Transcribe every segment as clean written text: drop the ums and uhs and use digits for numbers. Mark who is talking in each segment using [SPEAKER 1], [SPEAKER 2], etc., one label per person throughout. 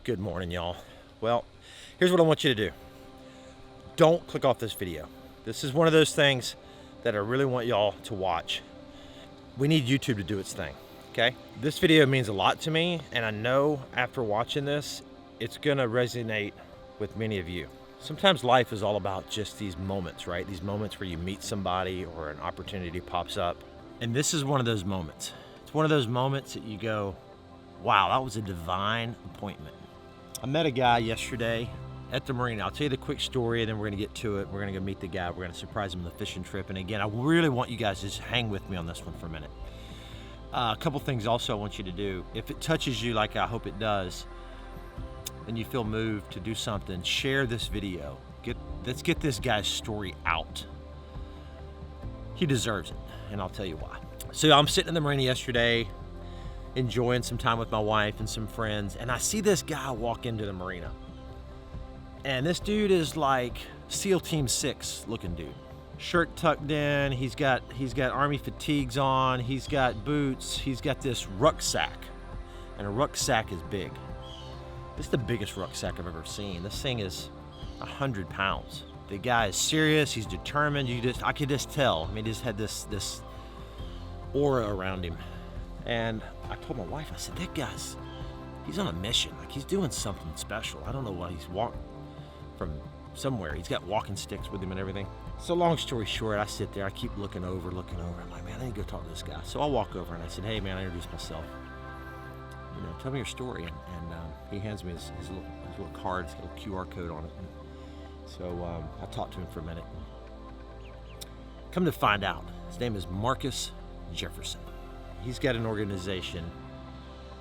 [SPEAKER 1] Good morning, y'all. Well, here's what I want you to do. Don't click off this video. This is one of those things that I really want y'all to watch. We need YouTube to do its thing, okay? This video means a lot to me, and I know after watching this, it's gonna resonate with many of you. Sometimes life is all about just these moments, right? These moments where you meet somebody or an opportunity pops up. And this is one of those moments. It's one of those moments that you go, wow, that was a divine appointment. I met a guy yesterday at the marina. I'll tell you the quick story and then we're gonna get to it. We're gonna go meet the guy. We're gonna surprise him on the fishing trip. And again, I really want you guys to just hang with me on this one for a minute. A couple things also I want you to do. If it touches you like I hope it does, and you feel moved to do something, share this video. Let's get this guy's story out. He deserves it, and I'll tell you why. So I'm sitting in the marina yesterday, enjoying some time with my wife and some friends, and I see this guy walk into the marina. And this dude is like SEAL Team 6 looking dude. Shirt tucked in, he's got army fatigues on, he's got boots, he's got this rucksack. And a rucksack is big. This is the biggest rucksack I've ever seen. This thing is 100 pounds. The guy is serious, he's determined. I could just tell. I mean, he just had this aura around him. And I told my wife, I said, that guy's, he's on a mission. Like, he's doing something special. I don't know why he's walking from somewhere. He's got walking sticks with him and everything. So long story short, I sit there, I keep looking over. I'm like, man, I need to go talk to this guy. So I walk over and I said, hey man, I introduced myself. You know, tell me your story. And he hands me his little card. It's got a little QR code on it. And so I talked to him for a minute. Come to find out, his name is Marcus Jefferson. He's got an organization,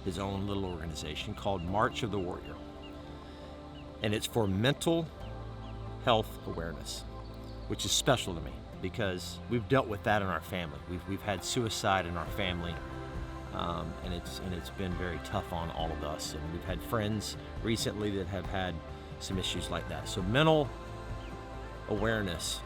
[SPEAKER 1] his own little organization called March of the Warrior. And it's for mental health awareness, which is special to me because we've dealt with that in our family. We've had suicide in our family, and it's been very tough on all of us. And we've had friends recently that have had some issues like that. So mental awareness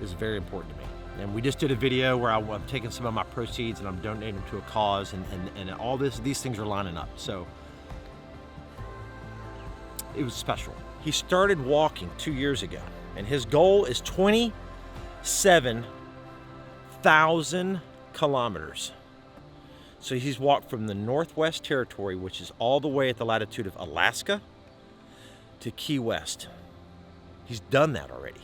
[SPEAKER 1] is very important to me. And we just did a video where I'm taking some of my proceeds and I'm donating them to a cause, and all these things are lining up. So it was special. He started walking 2 years ago, and his goal is 27,000 kilometers. So he's walked from the Northwest Territory, which is all the way at the latitude of Alaska, to Key West. He's done that already.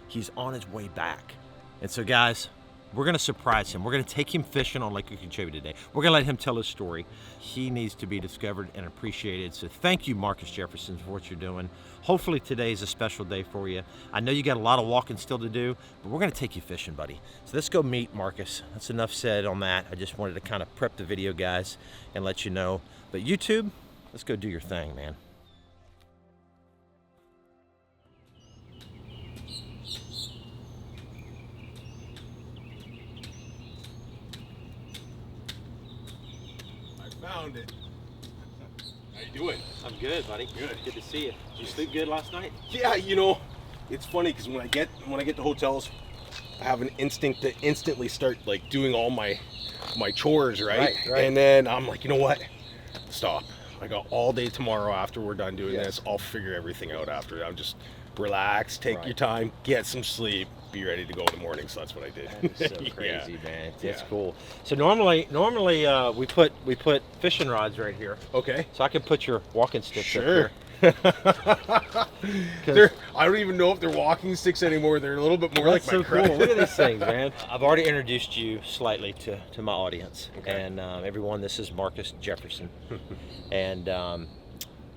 [SPEAKER 1] He's on his way back. And so guys, we're gonna surprise him. We're gonna take him fishing on Lake Okeechobee today. We're gonna let him tell his story. He needs to be discovered and appreciated. So thank you, Marcus Jefferson, for what you're doing. Hopefully today is a special day for you. I know you got a lot of walking still to do, but we're gonna take you fishing, buddy. So let's go meet Marcus. That's enough said on that. I just wanted to kind of prep the video, guys, and let you know. But YouTube, let's go do your thing, man.
[SPEAKER 2] Found it. How you doing?
[SPEAKER 1] I'm good, buddy. Good to see you. Did you sleep good last night?
[SPEAKER 2] Yeah, you know, it's funny because when I get to hotels, I have an instinct to instantly start like doing all my chores, right?
[SPEAKER 1] Right.
[SPEAKER 2] And then I'm like, you know what? Stop. I got all day tomorrow after we're done doing this. I'll figure everything out after. I'm just relax, take your time, get some sleep, be ready to go in the morning. So that's what I did.
[SPEAKER 1] That is so crazy, man. That's cool. So normally we put fishing rods right here.
[SPEAKER 2] Okay.
[SPEAKER 1] So I can put your walking sticks up
[SPEAKER 2] Sure.
[SPEAKER 1] here.
[SPEAKER 2] I don't even know if they're walking sticks anymore. They're a little bit more like my
[SPEAKER 1] so cool. Look at these things, man. I've already introduced you slightly to my audience. Okay. And everyone, this is Marcus Jefferson. And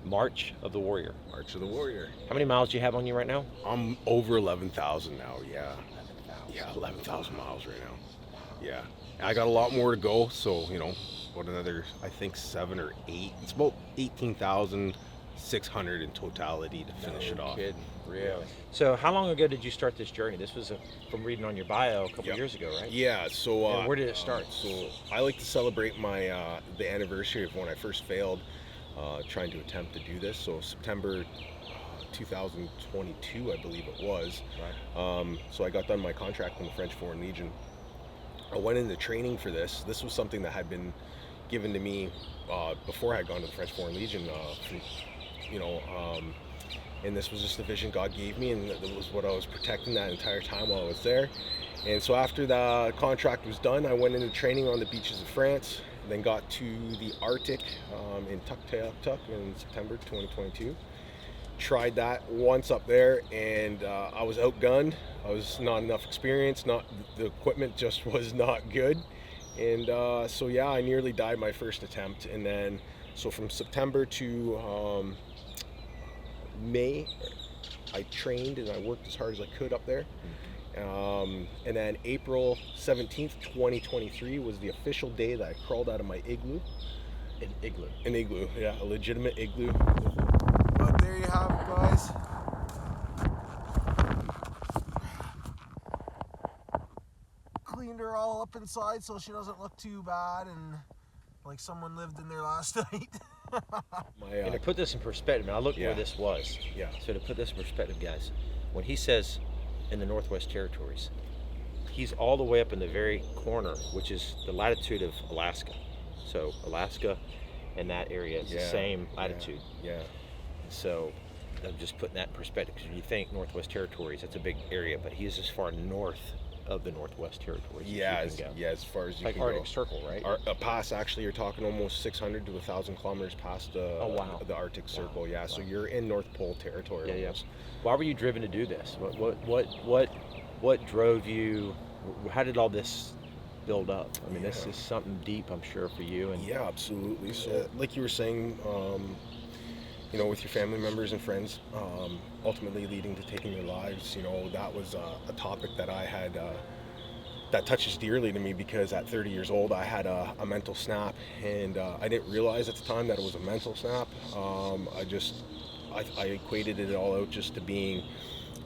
[SPEAKER 1] March of the Warrior.
[SPEAKER 2] March of the Warrior.
[SPEAKER 1] How many miles do you have on you right now?
[SPEAKER 2] I'm over 11,000 now, yeah. 11,000. Yeah, 11,000 miles right now. Yeah. I got a lot more to go, so, you know, what another, I think 7 or 8. It's about 18,600 in totality to finish it off.
[SPEAKER 1] Kidding. Really? So how long ago did you start this journey? This was from reading on your bio a couple years ago, right?
[SPEAKER 2] Yeah, so...
[SPEAKER 1] and where did it start?
[SPEAKER 2] So I like to celebrate my the anniversary of when I first failed trying to attempt to do this. So September 2022, I believe it was. Right. So I got done my contract in the French Foreign Legion. I went into training for this. This was something that had been given to me before I had gone to the French Foreign Legion, and this was just the vision God gave me, and that was what I was protecting that entire time while I was there. And so after the contract was done, I went into training on the beaches of France, then got to the Arctic in Tuktoyaktuk in September 2022. Tried that once up there, and I was outgunned. I was not enough experience, the equipment just was not good. And so yeah, I nearly died my first attempt. And then, so from September to May, I trained and I worked as hard as I could up there. And then April 17th, 2023 was the official day that I crawled out of my igloo. An igloo, yeah, a legitimate igloo.
[SPEAKER 3] But there you have it, guys. Cleaned her all up inside so she doesn't look too bad and like someone lived in there last night.
[SPEAKER 1] And to put this in perspective, and I looked where this was.
[SPEAKER 2] Yeah.
[SPEAKER 1] So to put this in perspective, guys, when he says in the Northwest Territories, he's all the way up in the very corner, which is the latitude of Alaska. So Alaska and that area is the same latitude.
[SPEAKER 2] Yeah.
[SPEAKER 1] So I'm just putting that in perspective, because when you think Northwest Territories, that's a big area, but he is as far north of the Northwest Territories.
[SPEAKER 2] As far as you
[SPEAKER 1] like
[SPEAKER 2] can
[SPEAKER 1] Arctic
[SPEAKER 2] go.
[SPEAKER 1] Circle, right?
[SPEAKER 2] Past, actually, you're talking almost 600 to 1,000 kilometers past the Arctic Circle. Yeah, so you're in North Pole territory.
[SPEAKER 1] Yeah,
[SPEAKER 2] almost.
[SPEAKER 1] Why were you driven to do this? What drove you? How did all this build up? I mean, this is something deep, I'm sure, for you. And
[SPEAKER 2] yeah, absolutely. So, like you were saying, with your family members and friends, ultimately leading to taking their lives, that was a topic that I had that touches dearly to me, because at 30 years old, I had a mental snap, and I didn't realize at the time that it was a mental snap. I equated it all out just to being,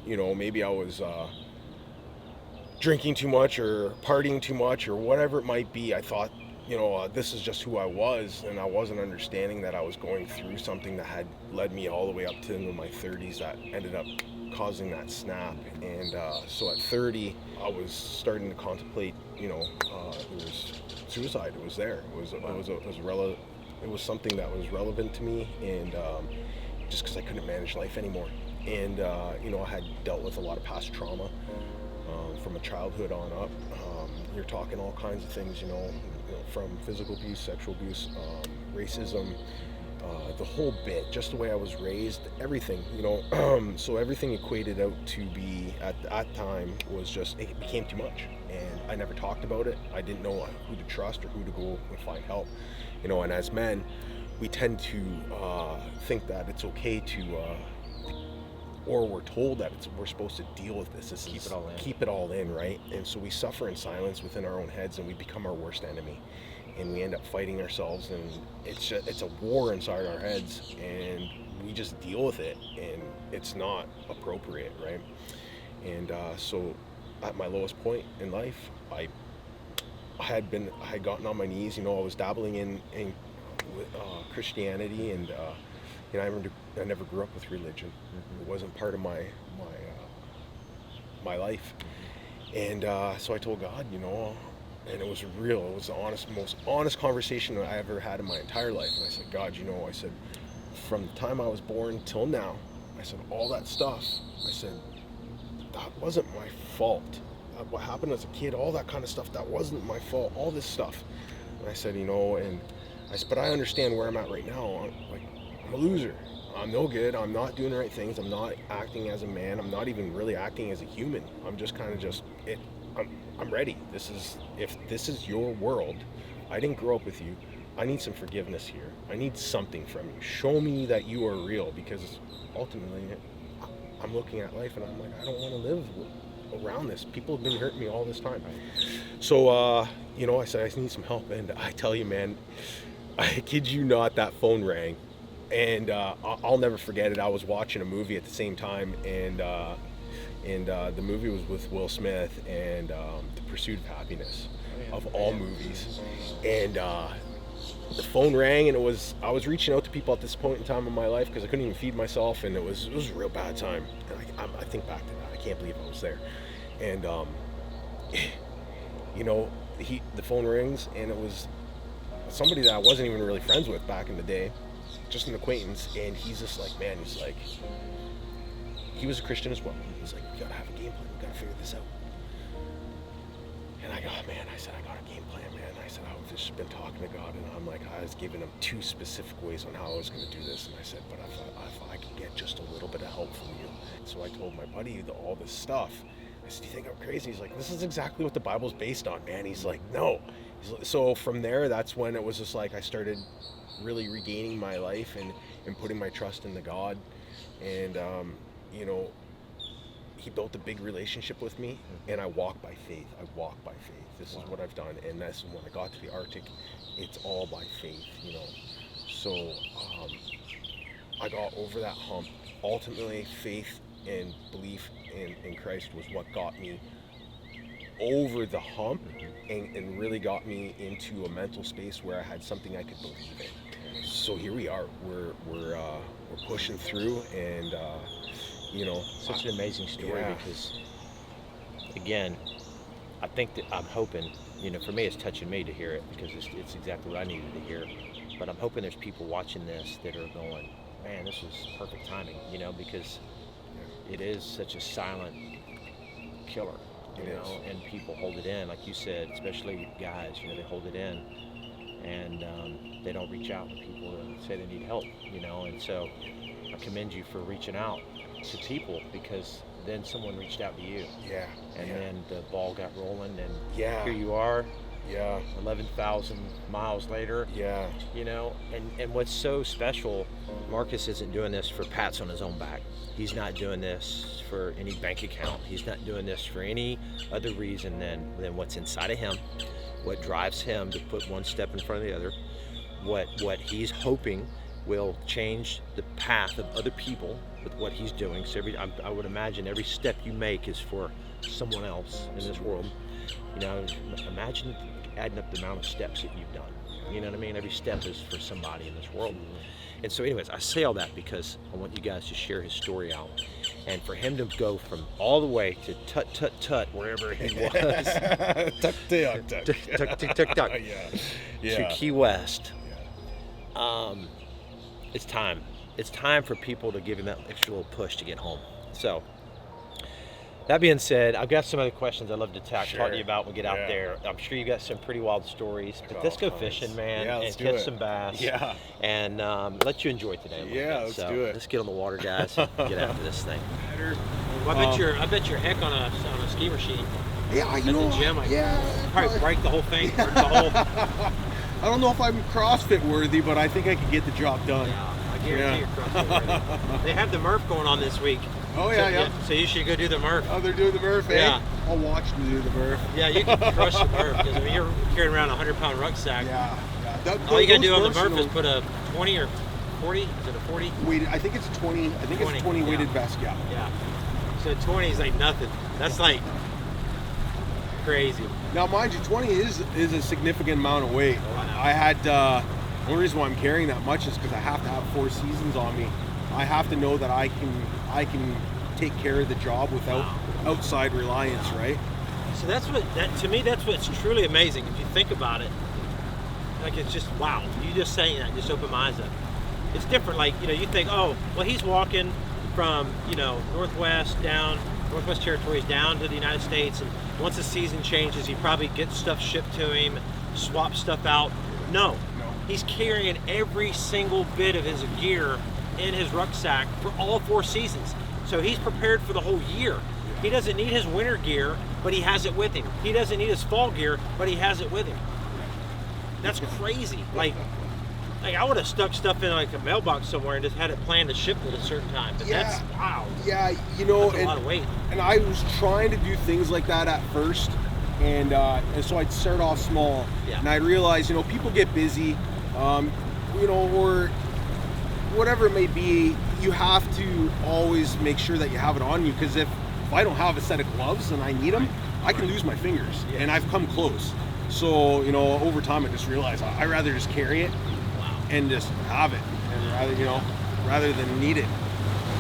[SPEAKER 2] maybe I was drinking too much or partying too much or whatever it might be. I thought, this is just who I was, and I wasn't understanding that I was going through something that had led me all the way up to into my 30s that ended up causing that snap. And so at 30, I was starting to contemplate, it was suicide. It was there. It was something that was relevant to me, and just because I couldn't manage life anymore. And I had dealt with a lot of past trauma from a childhood on up. You're talking all kinds of things, from physical abuse, sexual abuse, racism, the whole bit, just the way I was raised, everything, so everything equated out to be, at that time, was just, it became too much, and I never talked about it. I didn't know who to trust or who to go and find help, and as men, we tend to think that it's okay to, or we're told that we're supposed to deal with this. Keep it all in, right? And so we suffer in silence within our own heads, and we become our worst enemy, and we end up fighting ourselves, and it's a war inside our heads, and we just deal with it, and it's not appropriate, right? And so at my lowest point in life, I had gotten on my knees. I was dabbling in Christianity, and I never grew up with religion. It wasn't part of my life. And so I told God, and it was real. It was the most honest conversation that I ever had in my entire life. And I said, God, I said, from the time I was born till now, I said, all that stuff, I said, that wasn't my fault. What happened as a kid, all that kind of stuff, that wasn't my fault, all this stuff. And I said, but I understand where I'm at right now. I'm a loser. I'm no good. I'm not doing the right things. I'm not acting as a man. I'm not even really acting as a human. I'm just kind of I'm ready. If this is your world, I didn't grow up with you. I need some forgiveness here. I need something from you. Show me that you are real, because ultimately I'm looking at life and I'm like, I don't want to live around this. People have been hurting me all this time. So, I said, I need some help. And I tell you, man, I kid you not, that phone rang. And I'll never forget it. I was watching a movie at the same time, and the movie was with Will Smith, and The Pursuit of Happiness, of all movies. And the phone rang, and I was reaching out to people at this point in time in my life because I couldn't even feed myself, and it was a real bad time. And I think back to that. I can't believe I was there. And the phone rings, and it was somebody that I wasn't even really friends with back in the day, just an acquaintance, and he's just like, man, he's like, he was a Christian as well. He's like, we gotta have a game plan, we gotta figure this out. And I go, man, I said, I got a game plan, man. I said, I've just been talking to God, and I'm like, I was giving him 2 specific ways on how I was gonna do this, and I said, but if I could get just a little bit of help from you. So I told my buddy all this stuff. I said, do you think I'm crazy? He's like, this is exactly what the Bible's based on, man. He's like, no. So from there, that's when it was just like I started really regaining my life and putting my trust into God. And, you know, he built a big relationship with me, and I walk by faith. I walk by faith. This is what I've done. And that's when I got to the Arctic, it's all by faith, you know. So I got over that hump. Ultimately, faith and belief in Christ was what got me over the hump and really got me into a mental space where I had something I could believe in. So here we are. We're pushing through, and you know,
[SPEAKER 1] Such an amazing story,
[SPEAKER 2] yeah.
[SPEAKER 1] because again, I think that I'm hoping, you know, for me it's touching me to hear it, because it's exactly what I needed to hear. But I'm hoping there's people watching this that are going, man, this was perfect timing, you know, because it is such a silent killer, you know, and people hold it in, like you said, especially guys, you know, they hold it in, and they don't reach out to people and say they need help, you know. And so I commend you for reaching out to people, because then someone reached out to you, and then the ball got rolling, and here you are, 11,000 miles later, you know. And what's so special, Marcus isn't doing this for pats on his own back. He's not doing this for any bank account. He's not doing this for any other reason than what's inside of him, what drives him to put one step in front of the other, what he's hoping will change the path of other people with what he's doing. So I would imagine every step you make is for someone else in this world. You know, imagine adding up the amount of steps that you've done. You know what I mean? Every step is for somebody in this world. And so anyways, I say all that because I want you guys to share his story out. And for him to go from all the way to tut, wherever he was, to Key West, it's time. It's time for people to give him that extra little push to get home. So that being said, I've got some other questions I'd love to talk to you about when we get out there. I'm sure you got some pretty wild stories, but let's go fishing, man, and catch some bass, and let you enjoy today.
[SPEAKER 2] Let's do it.
[SPEAKER 1] Let's get on the water, guys, and get after this thing.
[SPEAKER 4] Well, I bet you're heck on a ski machine.
[SPEAKER 3] Yeah,
[SPEAKER 4] At the gym, probably break the whole thing. Break the whole.
[SPEAKER 3] I don't know if I'm CrossFit worthy, but I think I could get the job done.
[SPEAKER 4] Yeah, I guarantee you're CrossFit worthy. They have the Murph going on this week.
[SPEAKER 3] Oh yeah.
[SPEAKER 4] So you should go do the Murph.
[SPEAKER 3] Oh, they're doing the Murph, eh?
[SPEAKER 4] Yeah.
[SPEAKER 3] I'll watch them do the Murph.
[SPEAKER 4] Yeah, you can crush the Murph, because I mean, you're carrying around a 100-pound rucksack.
[SPEAKER 3] Yeah.
[SPEAKER 4] All you gotta do on the Murph is put a 20 or 40. Is it a 40?
[SPEAKER 3] Weighted. I think it's a 20. I think it's a 20 weighted vest. Yeah.
[SPEAKER 4] Yeah. So 20 is like nothing. That's like crazy.
[SPEAKER 3] Now, mind you, 20 is a significant amount of weight.
[SPEAKER 4] Oh, I know.
[SPEAKER 3] I had the only reason why I'm carrying that much is because I have to have 4 seasons on me. I have to know that I can take care of the job without outside reliance, right?
[SPEAKER 4] So to me that's what's truly amazing. If you think about it, like, it's just wow. You just saying that just opened my eyes up. It's different. Like, you know, you think, oh, well, he's walking from, you know, Northwest Territories down to the United States, and once the season changes, he probably gets stuff shipped to him, swaps stuff out. No. He's carrying every single bit of his gear in his rucksack for all 4 seasons. So he's prepared for the whole year. He doesn't need his winter gear, but he has it with him. He doesn't need his fall gear, but he has it with him. That's crazy. Like I would have stuck stuff in like a mailbox somewhere and just had it planned to ship at a certain time. But that's wow.
[SPEAKER 3] Yeah, you know,
[SPEAKER 4] that's a lot of weight.
[SPEAKER 3] And I was trying to do things like that at first, and so I'd start off small.
[SPEAKER 4] Yeah.
[SPEAKER 3] And I realized, you know, people get busy, you know, or whatever it may be. You have to always make sure that you have it on you, because if I don't have a set of gloves and I need them, I can lose my fingers, and I've come close. So, you know, over time I just realized I'd rather just carry it and just have it, and rather than need it.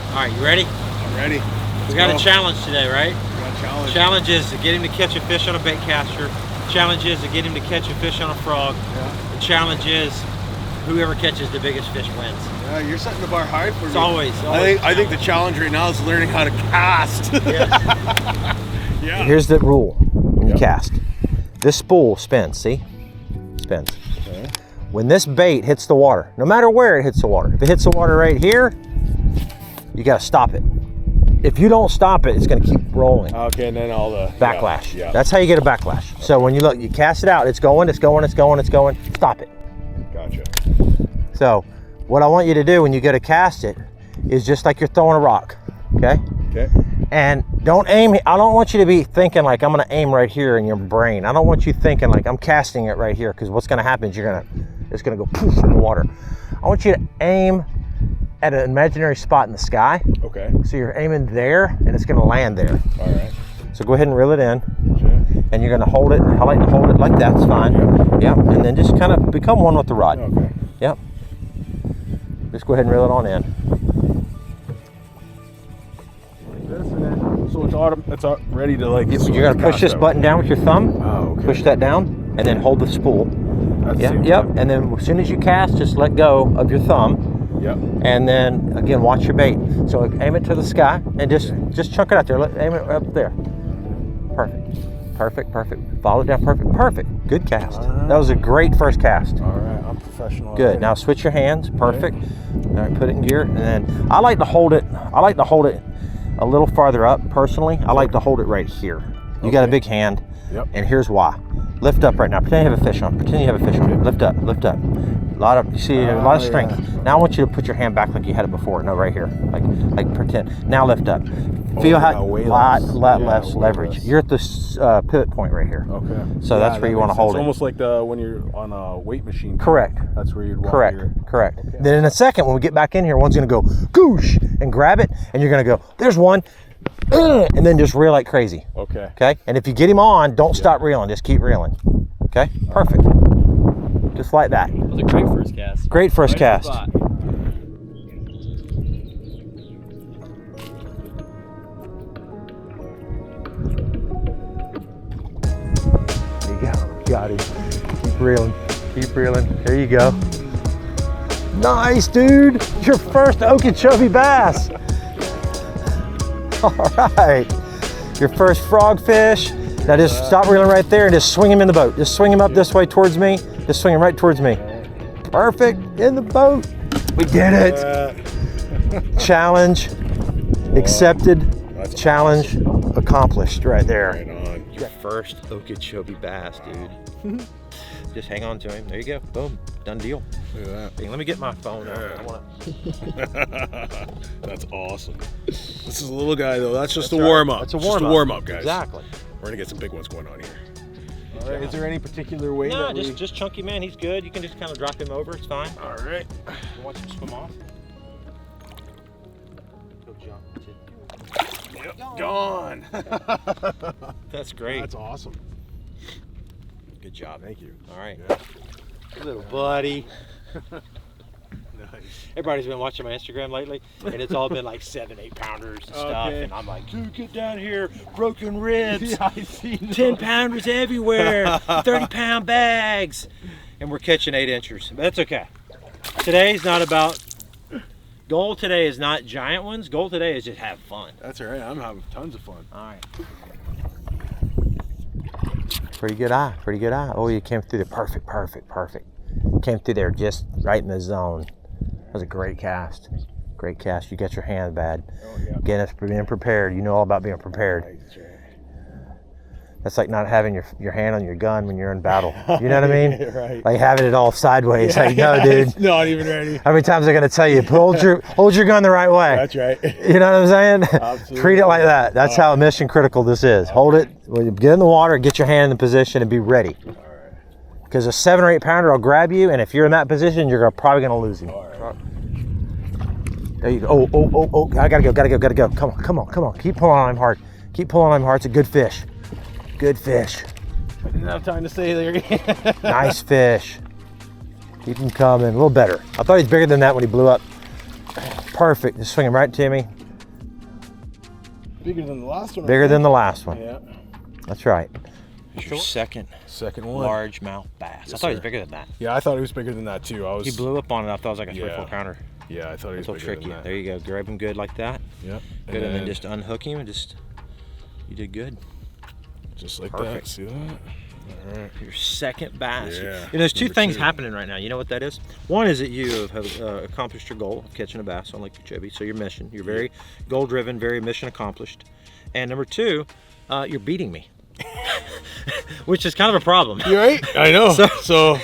[SPEAKER 4] All right, you ready?
[SPEAKER 3] I'm ready.
[SPEAKER 4] We got a challenge today, right?
[SPEAKER 3] We got a challenge.
[SPEAKER 4] Challenge is to get him to catch a fish on a bait caster. Challenge is to get him to catch a fish on a frog.
[SPEAKER 3] Yeah.
[SPEAKER 4] The the challenge is whoever catches the biggest fish wins.
[SPEAKER 3] Yeah, you're setting the bar high for me.
[SPEAKER 4] It's always
[SPEAKER 3] I think the challenge right now is learning how to cast.
[SPEAKER 4] Yes.
[SPEAKER 3] Yeah.
[SPEAKER 1] Here's the rule when you cast. This spool spins, see? Spins.
[SPEAKER 3] Okay.
[SPEAKER 1] When this bait hits the water, no matter where it hits the water, if it hits the water right here, you gotta stop it. If you don't stop it, it's gonna keep rolling.
[SPEAKER 3] Okay, and then all the
[SPEAKER 1] Backlash.
[SPEAKER 3] Yeah.
[SPEAKER 1] That's how you get a backlash. So when you look, you cast it out, it's going, it's going, it's going, it's going, stop it.
[SPEAKER 3] Gotcha.
[SPEAKER 1] So what I want you to do when you go to cast it is just like you're throwing a rock, okay?
[SPEAKER 3] Okay.
[SPEAKER 1] And don't aim, I don't want you to be thinking like I'm gonna aim right here in your brain. I don't want you thinking like I'm casting it right here, because what's gonna happen is it's gonna go poof in the water. I want you to aim at an imaginary spot in the sky.
[SPEAKER 3] Okay.
[SPEAKER 1] So you're aiming there and it's gonna land there.
[SPEAKER 3] All right.
[SPEAKER 1] So go ahead and reel it in.
[SPEAKER 3] Okay.
[SPEAKER 1] And you're gonna hold it. I like to hold it like that, it's fine. Yep. And then just kind of become one with the rod.
[SPEAKER 3] Okay.
[SPEAKER 1] Yep. Just go ahead and reel it on in.
[SPEAKER 3] Like this, and then so it's ready to like.
[SPEAKER 1] You're gonna push this button down with your thumb.
[SPEAKER 3] Oh, okay.
[SPEAKER 1] Push that down, and then hold the spool.
[SPEAKER 3] That's
[SPEAKER 1] Yep. Yep. And then as soon as you cast, just let go of your thumb.
[SPEAKER 3] Yep.
[SPEAKER 1] And then again, watch your bait. So aim it to the sky and just chunk it out there. Aim it up there. Perfect. Perfect. Perfect. Follow it down. Perfect. Perfect. Good cast. That was a great first cast.
[SPEAKER 3] All right. I'm professional.
[SPEAKER 1] Good. Now switch your hands. Perfect. All right. Put it in gear, and then I like to hold it. I like to hold it a little farther up. Personally, I like to hold it right here. You got a big hand.
[SPEAKER 3] Yep.
[SPEAKER 1] And here's why. Lift up right now. Pretend you have a fish on. Pretend you have a fish on. Lift up. Lift up. You see a lot of strength.
[SPEAKER 3] Yeah.
[SPEAKER 1] Now I want you to put your hand back like you had it before. No, right here. Like pretend. Now lift up. Feel how lot less leverage. You're at this pivot point right here.
[SPEAKER 3] Okay.
[SPEAKER 1] So that's where you want to hold it.
[SPEAKER 3] It's almost like when you're on a weight machine.
[SPEAKER 1] Correct.
[SPEAKER 3] That's where you'd want
[SPEAKER 1] Correct. Okay. Then in a second, when we get back in here, one's gonna go goosh and grab it, and you're gonna go, there's one, and then just reel like crazy.
[SPEAKER 3] Okay.
[SPEAKER 1] Okay. And if you get him on, don't stop reeling. Just keep reeling. Okay. Perfect. Just like that.
[SPEAKER 5] That was a great first cast.
[SPEAKER 1] Great first
[SPEAKER 5] Right
[SPEAKER 1] cast.
[SPEAKER 5] spot.
[SPEAKER 1] There you go. Got him. Keep reeling. Keep reeling. There you go. Nice, dude. Your first Okeechobee bass. All right. Your first frogfish. Now just stop reeling right there and just swing him in the boat. Just swing him up this way towards me. Just swing him right towards me. Perfect. In the boat. We did it. Challenge accepted. Challenge accomplished right there.
[SPEAKER 3] Right on.
[SPEAKER 1] Your first Okeechobee bass, dude. Just hang on to him. There you go. Boom. Done deal.
[SPEAKER 3] Look at
[SPEAKER 1] Hey, let me get my phone out. I wanna...
[SPEAKER 3] that. That's awesome. This is a little guy though. That's just
[SPEAKER 1] That's
[SPEAKER 3] a
[SPEAKER 1] right.
[SPEAKER 3] warm up.
[SPEAKER 1] That's a
[SPEAKER 3] Just
[SPEAKER 1] warm-up.
[SPEAKER 3] a warm up, guys.
[SPEAKER 1] Exactly.
[SPEAKER 3] We're gonna get some big ones going on here. All right. Is there any particular way
[SPEAKER 4] No,
[SPEAKER 3] that we...
[SPEAKER 4] just chunky, man. He's good. You can just kind of drop him over. It's fine.
[SPEAKER 3] All right.
[SPEAKER 4] You watch him swim off. Go jump.
[SPEAKER 3] Yep. Gone.
[SPEAKER 4] That's great.
[SPEAKER 3] That's awesome.
[SPEAKER 1] Good job.
[SPEAKER 3] Thank you.
[SPEAKER 1] All right.
[SPEAKER 3] Yeah.
[SPEAKER 4] Little buddy.
[SPEAKER 3] Nice.
[SPEAKER 4] Everybody's been watching my Instagram lately, and it's all been like 7-8 pounders and stuff.
[SPEAKER 3] Okay.
[SPEAKER 4] And I'm like, dude, get down here, broken ribs,
[SPEAKER 3] Yeah, I see.
[SPEAKER 4] 10 pounders everywhere, 30-pound bags, and we're catching 8 inchers. But that's okay. Today's not about. Goal today is not giant ones. Goal today is just have fun.
[SPEAKER 3] That's all right. I'm having tons of fun.
[SPEAKER 4] All right.
[SPEAKER 1] Pretty good eye. Pretty good eye. Oh, you came through there. Perfect. Perfect. Perfect. Came through there just right in the zone. That was a great cast. Great cast. You got your hand bad.
[SPEAKER 3] Oh yeah.
[SPEAKER 1] Again, it's being prepared. You know all about being prepared.
[SPEAKER 3] That's right.
[SPEAKER 1] That's like not having your hand on your gun when you're in battle. You know what I mean?
[SPEAKER 3] Right.
[SPEAKER 1] Like having it all sideways. Like, no, dude.
[SPEAKER 3] It's not even ready.
[SPEAKER 1] How many times am I gonna tell you, hold your gun the right way?
[SPEAKER 3] That's right.
[SPEAKER 1] You know what I'm saying?
[SPEAKER 3] Absolutely.
[SPEAKER 1] Treat it like that. That's how mission critical this is. Hold it, when you get in the water, get your hand in the position and be ready.
[SPEAKER 3] All right.
[SPEAKER 1] Because a 7 or 8 pounder will grab you, and if you're in that position, you're probably gonna lose him.
[SPEAKER 3] All right.
[SPEAKER 1] There you go. Oh, I gotta go. Come on. Keep pulling on him hard. Keep pulling on him hard. It's a good fish. Good fish.
[SPEAKER 3] I didn't have time to say there.
[SPEAKER 1] Nice fish. Keep him coming. A little better. I thought he was bigger than that when he blew up. Perfect. Just swing him right to me.
[SPEAKER 3] Bigger than the last one.
[SPEAKER 1] Bigger than the last one.
[SPEAKER 3] Yeah.
[SPEAKER 1] That's right. Your second
[SPEAKER 2] one.
[SPEAKER 1] largemouth bass.
[SPEAKER 2] Yes,
[SPEAKER 1] I thought he was
[SPEAKER 2] sir.
[SPEAKER 1] bigger than that.
[SPEAKER 2] Yeah, I thought he was bigger than that too.
[SPEAKER 1] He blew up on it. I thought it was like a 3 or 4
[SPEAKER 2] Yeah.
[SPEAKER 1] pounder.
[SPEAKER 2] Yeah, I thought he was
[SPEAKER 1] That's a
[SPEAKER 2] bigger
[SPEAKER 1] tricky.
[SPEAKER 2] than that.
[SPEAKER 1] There you go. Grab him good like that.
[SPEAKER 2] Yep.
[SPEAKER 1] Good, and then just unhook him and just. You did good.
[SPEAKER 2] just like
[SPEAKER 1] Perfect.
[SPEAKER 2] that. See that? All right.
[SPEAKER 1] Your second bass.
[SPEAKER 2] Yeah,
[SPEAKER 1] And there's two
[SPEAKER 2] number
[SPEAKER 1] things
[SPEAKER 2] 2.
[SPEAKER 1] happening right now. You know what that is? One is that you have accomplished your goal of catching a bass on Lake Okeechobee. So your mission. You're very goal-driven, very mission accomplished. And number 2, you're beating me. Which is kind of a problem.
[SPEAKER 2] You right? I know. So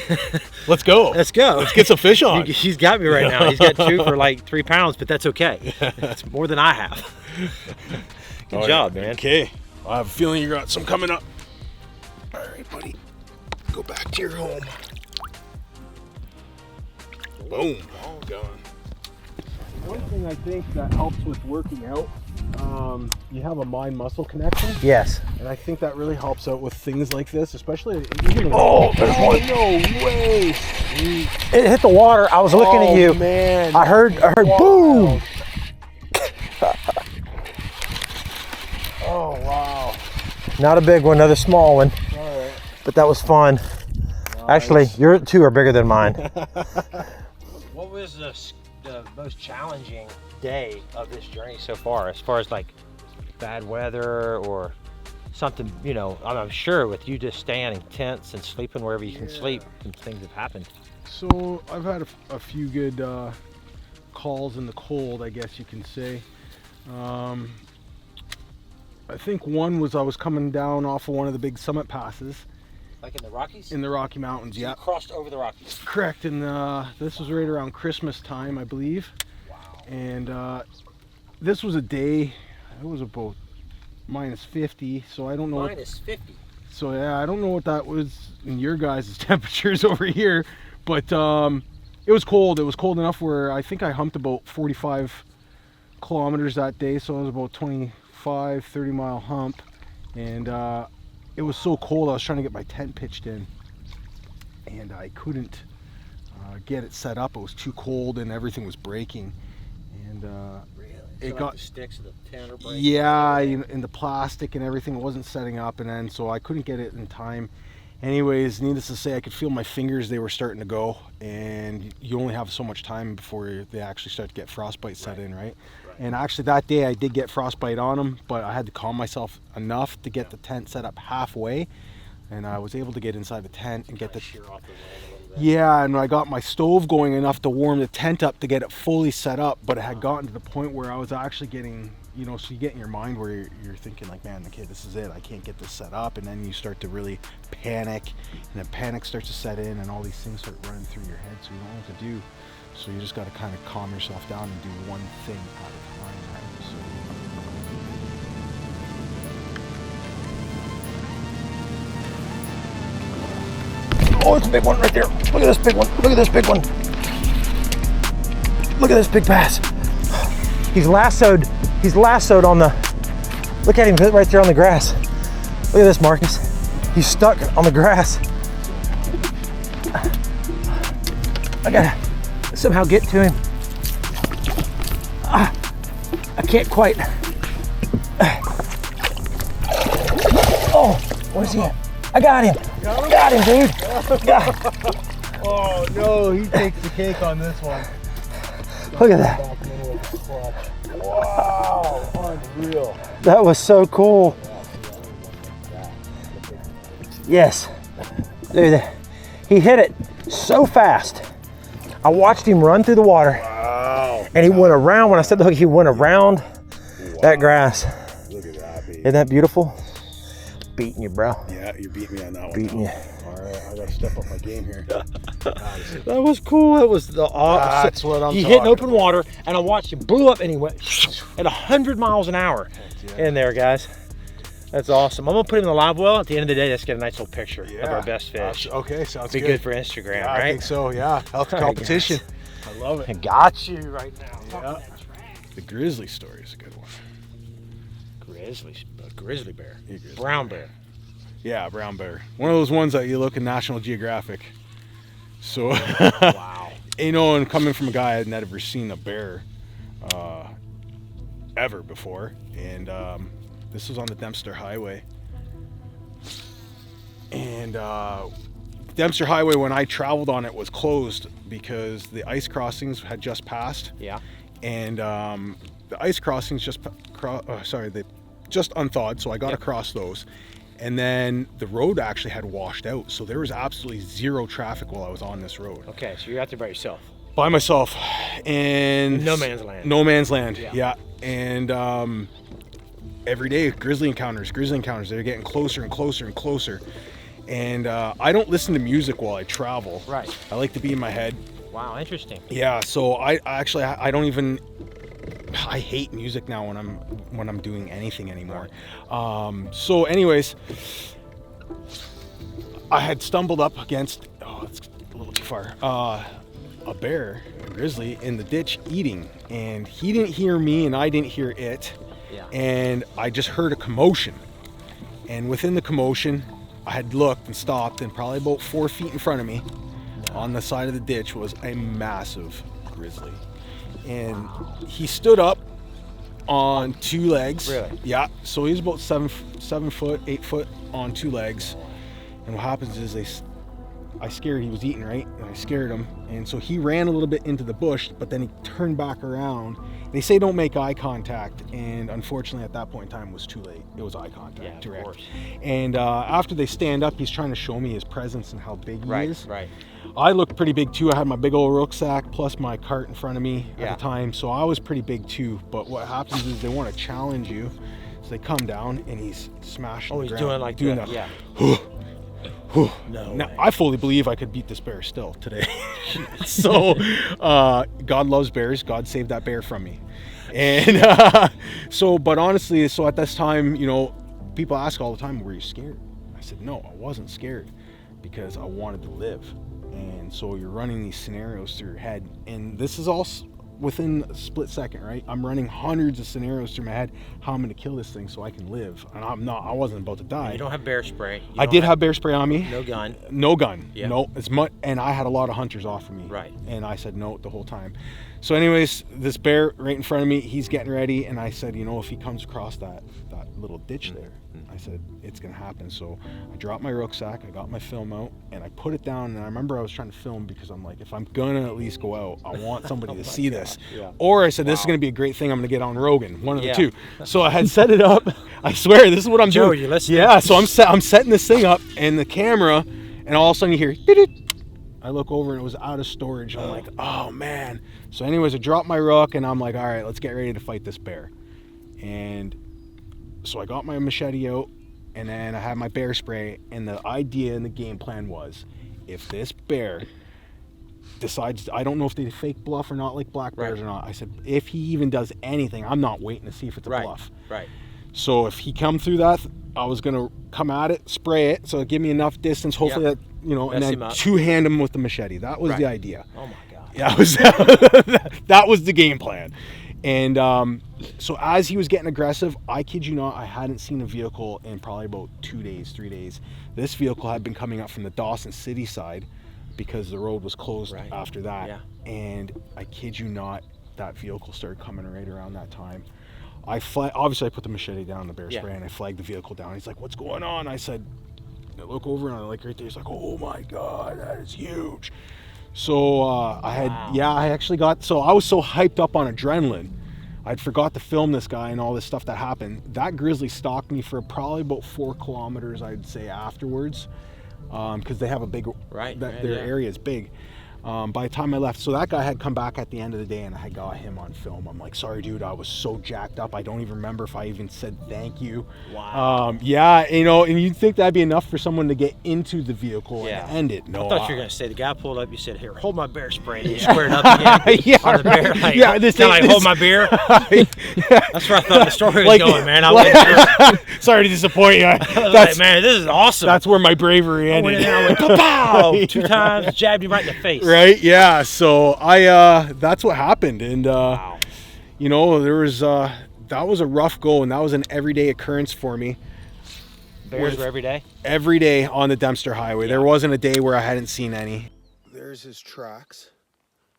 [SPEAKER 2] let's go.
[SPEAKER 1] Let's go.
[SPEAKER 2] Let's get some fish on.
[SPEAKER 1] He's got me right now. He's got 2 for like 3 pounds, but that's okay. That's more than I have. Good
[SPEAKER 2] All
[SPEAKER 1] job,
[SPEAKER 2] right.
[SPEAKER 1] man.
[SPEAKER 2] Okay. I have a feeling you got some coming up. All right, buddy. Go back to your home. Boom. All gone.
[SPEAKER 3] One thing I think that helps with working out, you have a mind-muscle connection,
[SPEAKER 1] Yes.
[SPEAKER 3] and I think that really helps out with things like this, especially even
[SPEAKER 1] Oh, there's one.
[SPEAKER 3] no way!
[SPEAKER 1] It hit the water. I was looking at you.
[SPEAKER 3] Man,
[SPEAKER 1] I heard boom.
[SPEAKER 3] Oh wow!
[SPEAKER 1] Not a big one, another small one.
[SPEAKER 3] All right.
[SPEAKER 1] But that was fun. Actually, your 2 are bigger than mine. What was the most challenging day of this journey so far, as like bad weather or something, you know? I'm sure with you just staying in tents and sleeping wherever you can sleep, and things have happened.
[SPEAKER 3] So I've had a few good calls in the cold, I guess you can say. I think one was I was coming down off of one of the big summit passes
[SPEAKER 1] Like in the Rockies?
[SPEAKER 3] in the Rocky Mountains.
[SPEAKER 1] So
[SPEAKER 3] Yeah,
[SPEAKER 1] you crossed over the Rockies.
[SPEAKER 3] correct. And this was right around Christmas time, I believe.
[SPEAKER 1] Wow.
[SPEAKER 3] And this was a day, it was about minus 50, so I don't know.
[SPEAKER 1] Minus 50.
[SPEAKER 3] So yeah, I don't know what that was in your guys' temperatures over here, but it was cold. It was cold enough where I think I humped about 45 kilometers that day, so it was about 25-30 mile hump, and it was so cold I was trying to get my tent pitched in, and I couldn't get it set up. It was too cold and everything was breaking, and it got
[SPEAKER 1] the sticks of the tent are breaking.
[SPEAKER 3] yeah, in the plastic and everything, it wasn't setting up, and then so I couldn't get it in time. Anyways, needless to say, I could feel my fingers, they were starting to go, and you only have so much time before they actually start to get frostbite set in, right? And actually that day I did get frostbite on them, but I had to calm myself enough to get the tent set up halfway, and I was able to get inside the tent and get the
[SPEAKER 1] Shear off the wind a little bit.
[SPEAKER 3] yeah, and I got my stove going enough to warm the tent up to get it fully set up, but it had gotten to the point where I was actually getting, you know, so you get in your mind where you're thinking like, man, okay, this is it, I can't get this set up, and then you start to really panic, and then panic starts to set in, and all these things start running through your head, so you don't know what to do. So you just got to kind of calm yourself down and do one thing at a time, right? So
[SPEAKER 1] Oh, it's a big one right there. Look at this big one. Look at this big one. Look at this big bass. He's lassoed. He's lassoed on the. Look at him right there on the grass. Look at this, Marcus. He's stuck on the grass. I gotta somehow get to him. I can't quite. Oh, where's he at? I got him. Got him, dude.
[SPEAKER 3] oh no, he takes the cake on this one.
[SPEAKER 1] Look at that.
[SPEAKER 3] Wow, unreal.
[SPEAKER 1] That was so cool. Yes. Dude, he hit it so fast. I watched him run through the water.
[SPEAKER 2] Wow.
[SPEAKER 1] And he went around, when I said the hook, he went around that grass.
[SPEAKER 2] Look at that, baby.
[SPEAKER 1] Isn't that beautiful? Beating you, bro.
[SPEAKER 2] Yeah, you beat me on that one.
[SPEAKER 1] Beating you.
[SPEAKER 2] All right, I gotta step up my game here.
[SPEAKER 1] That was cool. That was the
[SPEAKER 2] That's what I'm
[SPEAKER 1] He hit in
[SPEAKER 2] talking
[SPEAKER 1] open water, and I watched him blew up, and he went at 100 miles an hour in there, guys. That's awesome. I'm gonna put him in the live well. At the end of the day, let's get a nice little picture of our best fish.
[SPEAKER 2] Okay, sounds
[SPEAKER 1] Be good for Instagram,
[SPEAKER 2] Yeah,
[SPEAKER 1] right?
[SPEAKER 2] I think so. Yeah, healthy
[SPEAKER 1] All right,
[SPEAKER 2] competition.
[SPEAKER 3] I love it.
[SPEAKER 1] I got you right now.
[SPEAKER 2] Yeah. The Grizzly story is a good one.
[SPEAKER 1] Grizzly bear.
[SPEAKER 2] Yeah, grizzly
[SPEAKER 1] Brown bear.
[SPEAKER 2] Yeah, brown bear. One of those ones that you look in National Geographic. So,
[SPEAKER 1] Wow.
[SPEAKER 2] you know, and coming from a guy I had never seen a bear ever before, and this was on the Dempster Highway.
[SPEAKER 3] And Dempster Highway, when I traveled on it, was closed because the ice crossings had just passed.
[SPEAKER 4] Yeah.
[SPEAKER 3] And the ice crossings they just unthawed, so I got across those. And then the road actually had washed out, so there was absolutely zero traffic while I was on this road.
[SPEAKER 4] Okay, so you're out there by yourself.
[SPEAKER 3] By myself. And
[SPEAKER 4] No man's land.
[SPEAKER 3] No man's land,
[SPEAKER 4] Yeah.
[SPEAKER 3] yeah. And every day, grizzly encounters. They're getting closer and closer and closer. And I don't listen to music while I travel.
[SPEAKER 4] Right.
[SPEAKER 3] I like to be in my head.
[SPEAKER 4] Wow, interesting.
[SPEAKER 3] Yeah, so I don't even, I hate music now when I'm doing anything anymore. So anyways, I had stumbled up against, it's a little too far, a bear, a grizzly, in the ditch eating, and he didn't hear me and I didn't hear it.
[SPEAKER 4] Yeah.
[SPEAKER 3] And I just heard a commotion, and within the commotion I had looked and stopped, and probably about 4 feet in front of me on the side of the ditch was a massive grizzly. And he stood up on two legs.
[SPEAKER 4] Really?
[SPEAKER 3] Yeah. So he's about 7 foot, 8 foot on two legs. And what happens is I scared, he was eating, right? And I scared him. And so he ran a little bit into the bush, but then he turned back around. They say don't make eye contact. And unfortunately at that point in time it was too late. It was eye contact,
[SPEAKER 4] Yeah,
[SPEAKER 3] direct.
[SPEAKER 4] of course.
[SPEAKER 3] And after they stand up, he's trying to show me his presence and how big he is.
[SPEAKER 4] Right.
[SPEAKER 3] I looked pretty big too. I had my big old rucksack plus my cart in front of me
[SPEAKER 4] Yeah.
[SPEAKER 3] at the time, so I was pretty big too. But what happens is they want to challenge you, so they come down and he's smashing.
[SPEAKER 4] Oh,
[SPEAKER 3] the
[SPEAKER 4] he's
[SPEAKER 3] ground,
[SPEAKER 4] doing like
[SPEAKER 3] doing
[SPEAKER 4] that.
[SPEAKER 3] that.
[SPEAKER 4] Yeah.
[SPEAKER 3] No.
[SPEAKER 4] No
[SPEAKER 3] Now,
[SPEAKER 4] way.
[SPEAKER 3] I fully believe I could beat this bear still today. So, God loves bears. God saved that bear from me. And but honestly, so at this time, people ask all the time, were you scared? I said, no, I wasn't scared because I wanted to live. And so you're running these scenarios through your head, and this is all within a split second, right? I'm running hundreds of scenarios through my head, how I'm going to kill this thing so I can live. And I wasn't about to die.
[SPEAKER 4] You don't have bear spray.
[SPEAKER 3] I did have bear spray on me.
[SPEAKER 4] No gun.
[SPEAKER 3] No gun.
[SPEAKER 4] Yeah.
[SPEAKER 3] No, it's much, and I had a lot of hunters offer me.
[SPEAKER 4] Right.
[SPEAKER 3] And I said no the whole time. So anyways, this bear right in front of me, he's getting ready, and I said, if he comes across that little ditch there, I said, it's gonna happen. So I dropped my rucksack, I got my film out, and I put it down, and I remember I was trying to film because I'm like, if I'm gonna at least go out, I want somebody to see this.
[SPEAKER 4] Yeah.
[SPEAKER 3] Or I said, this is gonna be a great thing, I'm gonna get on Rogan, one of
[SPEAKER 4] Yeah.
[SPEAKER 3] the two. So I had set it up. I swear, this is what I'm
[SPEAKER 4] Joe,
[SPEAKER 3] doing.
[SPEAKER 4] you listening?
[SPEAKER 3] Yeah, so I'm setting this thing up, and the camera, and all of a sudden you hear, "Dee-dee." I look over and it was out of storage. I'm like, oh man. So anyways, I dropped my ruck and I'm like, all right, let's get ready to fight this bear. And so I got my machete out, and then I had my bear spray, and the idea and the game plan was, if this bear decides, I don't know if they fake bluff or not, like black bears or not. I said, if he even does anything, I'm not waiting to see if it's a bluff.
[SPEAKER 4] Right.
[SPEAKER 3] So if he come through that, I was gonna come at it, spray it, so it give me enough distance, hopefully that, and
[SPEAKER 4] Mess him
[SPEAKER 3] then
[SPEAKER 4] up.
[SPEAKER 3] two-hand him with the machete. That was the idea.
[SPEAKER 4] Oh my God.
[SPEAKER 3] Yeah, that was the game plan. And so as he was getting aggressive, I kid you not, I hadn't seen a vehicle in probably about 2 days, 3 days. This vehicle had been coming up from the Dawson City side because the road was closed after that.
[SPEAKER 4] Yeah.
[SPEAKER 3] And I kid you not, that vehicle started coming right around that time. Obviously I put the machete down, the bear spray, and I flagged the vehicle down. He's like, what's going on? I said, I look over and I like right there. He's like, oh my God, that is huge. So I actually got, so I was so hyped up on adrenaline, I'd forgot to film this guy and all this stuff that happened. That grizzly stalked me for probably about 4 kilometers, I'd say, afterwards, because they have a big, their area is big. By the time I left, so that guy had come back at the end of the day and I had got him on film. I'm like, sorry dude, I was so jacked up, I don't even remember if I even said thank you.
[SPEAKER 4] Wow.
[SPEAKER 3] Yeah, and you'd think that'd be enough for someone to get into the vehicle and end it. No,
[SPEAKER 4] I thought you were gonna say the guy pulled up. You said, "Here, hold my bear spray." And you squared up again on the bear. Like,
[SPEAKER 3] this
[SPEAKER 4] hold my beer. That's where I thought the story was going, man. I was
[SPEAKER 3] sorry to disappoint you.
[SPEAKER 4] like, man, this is awesome.
[SPEAKER 3] That's where my bravery
[SPEAKER 4] I
[SPEAKER 3] ended.
[SPEAKER 4] went in there, I went, pow, 2 times, jabbed you right in the face.
[SPEAKER 3] Right? Yeah. So that's what happened, and
[SPEAKER 4] Wow.
[SPEAKER 3] there was that was a rough go, and that was an everyday occurrence for me.
[SPEAKER 4] Bears were every day?
[SPEAKER 3] Every day on the Dempster Highway. There wasn't a day where I hadn't seen any. There's his tracks.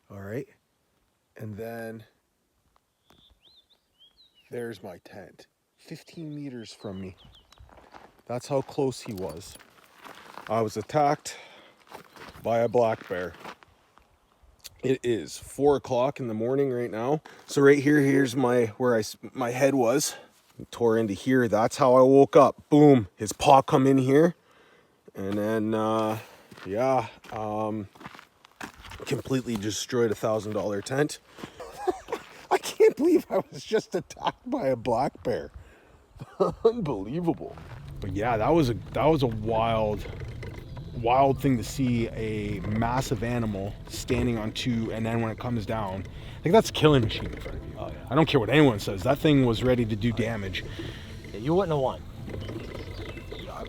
[SPEAKER 3] All right. And then there's my tent. 15 meters from me. That's how close he was. I was attacked by a black bear. It is 4 o'clock in the morning right now. So right here, here's my head was. Tore into here. That's how I woke up. Boom. His paw come in here. And then, completely destroyed a $1,000 tent. I can't believe I was just attacked by a black bear. Unbelievable. But yeah, that was a wild thing to see, a massive animal standing on two, and then when it comes down, I think that's a killing machine in front of you. Oh, yeah. I don't care what anyone says. That thing was ready to do damage.
[SPEAKER 4] Yeah, you wouldn't have won.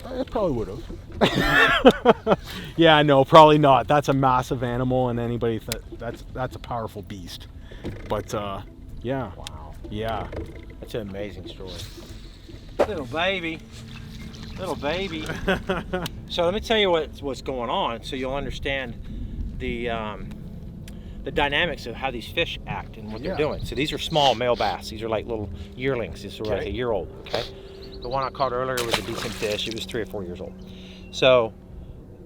[SPEAKER 3] I probably would have. Yeah, no, probably not. That's a massive animal, and anybody that's a powerful beast. But yeah.
[SPEAKER 4] Wow.
[SPEAKER 3] Yeah.
[SPEAKER 4] That's an amazing story. Little baby. So let me tell you what's going on, so you'll understand the dynamics of how these fish act and what they're doing. So these are small male bass. These are like little yearlings. These are like a year old. Okay. The one I caught earlier was a decent fish. It was 3 or 4 years old. So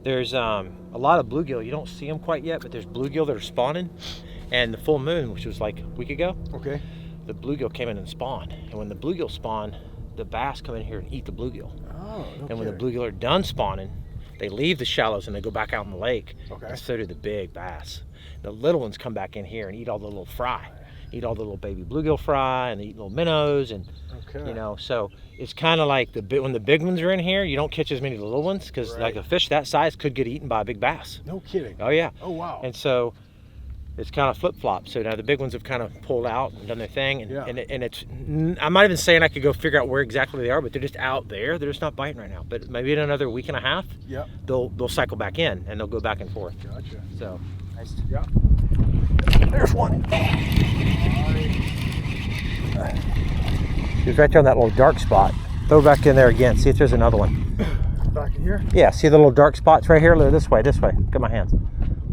[SPEAKER 4] there's a lot of bluegill. You don't see them quite yet, but there's bluegill that are spawning. And the full moon, which was like a week ago, the bluegill came in and spawned. And when the bluegill spawn, the bass come in here and eat the bluegill. Oh, okay. And when the bluegill are done spawning, they leave the shallows and they go back out in the lake. Okay. And so do the big bass. The little ones come back in here and eat all the little fry. Eat all the little baby bluegill fry, and they eat little minnows, and you know, so it's kind of like when the big ones are in here, you don't catch as many little ones, because like a fish that size could get eaten by a big bass.
[SPEAKER 3] No kidding.
[SPEAKER 4] Oh yeah.
[SPEAKER 3] Oh wow.
[SPEAKER 4] And so it's kind of flip-flop. So now the big ones have kind of pulled out and done their thing, and it's, I'm not even saying I could go figure out where exactly they are, but they're just out there. They're just not biting right now. But maybe in another week and a half, they'll cycle back in and they'll go back and forth.
[SPEAKER 3] Gotcha.
[SPEAKER 4] So nice.
[SPEAKER 3] Yeah.
[SPEAKER 4] There's one. He's right there on that little dark spot. Throw back in there again. See if there's another one.
[SPEAKER 3] Back in here?
[SPEAKER 4] Yeah, see the little dark spots right here? Look, this way. Look at my hands.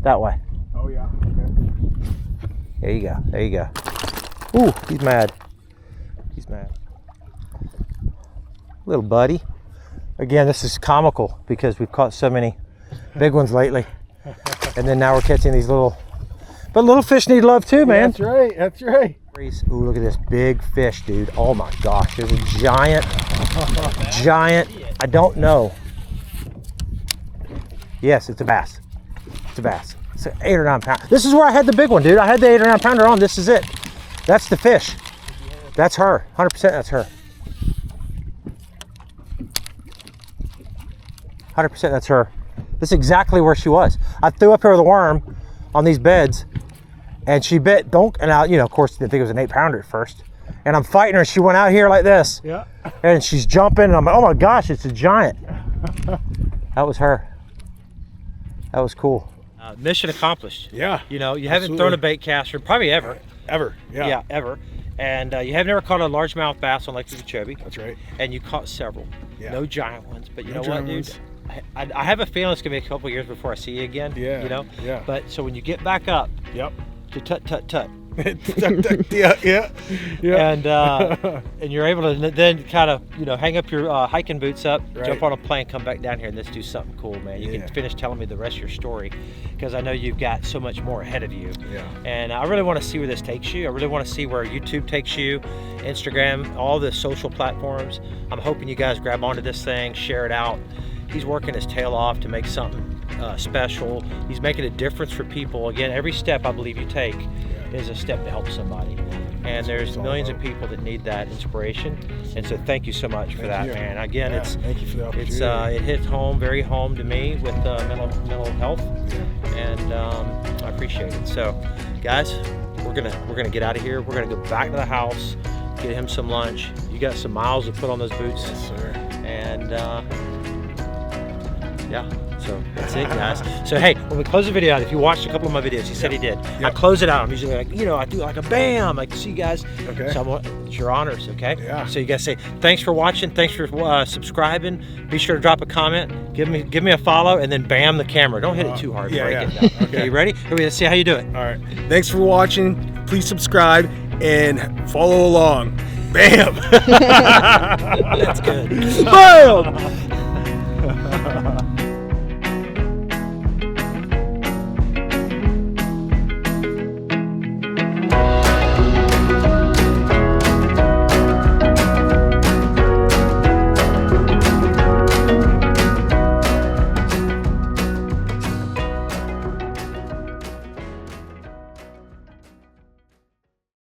[SPEAKER 4] That way.
[SPEAKER 3] Oh, yeah. Okay.
[SPEAKER 4] There you go. Ooh, he's mad. Little buddy. Again, this is comical because we've caught so many big ones lately. And then now we're catching these little... But little fish need love too, man.
[SPEAKER 3] That's right.
[SPEAKER 4] Ooh, look at this big fish, dude. Oh my gosh, there's a giant, I don't know. Yes, it's a bass. It's an 8 or 9 pound. This is where I had the big one, dude. I had the 8 or 9 pounder on. This is it. That's the fish. That's her. 100% that's her. 100% that's her. This is exactly where she was. I threw up here with a worm on these beds, and she bit, and I, of course, didn't think it was an 8 pounder at first. And I'm fighting her, and she went out here like this. Yeah. And she's jumping, and I'm like, oh my gosh, it's a giant. That was her. That was cool. Mission accomplished.
[SPEAKER 3] Yeah.
[SPEAKER 4] You haven't thrown a bait caster probably ever.
[SPEAKER 3] Ever. Yeah.
[SPEAKER 4] Yeah, ever. And you have never caught a largemouth bass on Lake Okeechobee.
[SPEAKER 3] That's right.
[SPEAKER 4] And you caught several. Yeah. No giant ones, but you know what, dude?
[SPEAKER 3] Ones.
[SPEAKER 4] I have a feeling it's gonna be a couple years before I see you again.
[SPEAKER 3] Yeah.
[SPEAKER 4] Yeah. But so when you get back up.
[SPEAKER 3] Yep.
[SPEAKER 4] To tut.
[SPEAKER 3] Yeah.
[SPEAKER 4] And you're able to then kind of hang up your hiking boots up, jump on a plane, come back down here, and let's do something cool, man. You can finish telling me the rest of your story, because I know you've got so much more ahead of you.
[SPEAKER 3] Yeah.
[SPEAKER 4] And I really want to see where this takes you. I really want to see where YouTube takes you, Instagram, all the social platforms. I'm hoping you guys grab onto this thing, share it out. He's working his tail off to make something special. He's making a difference for people. Again, every step I believe you take is a step to help somebody. And there's millions of people that need that inspiration. And so thank you so much for that, man. Again,
[SPEAKER 3] thank you for the opportunity.
[SPEAKER 4] It hits home, very home to me with mental health, and I appreciate it. So, guys, we're gonna get out of here. We're gonna go back to the house, get him some lunch. You got some miles to put on those boots.
[SPEAKER 3] Yes, sir.
[SPEAKER 4] And yeah. So that's it, guys. So hey, when we close the video out, if you watched a couple of my videos, he said he did. I close it out. I'm usually like, I do like a bam, like, see you guys.
[SPEAKER 3] Okay.
[SPEAKER 4] So it's your honors, okay?
[SPEAKER 3] Yeah.
[SPEAKER 4] So you guys say thanks for watching, thanks for subscribing. Be sure to drop a comment, give me a follow, and then bam the camera. Don't hit it too hard. Break it down. Okay, you ready? Here, let's see how you do it.
[SPEAKER 3] All right. Thanks for watching. Please subscribe and follow along. Bam.
[SPEAKER 4] That's good. Bam.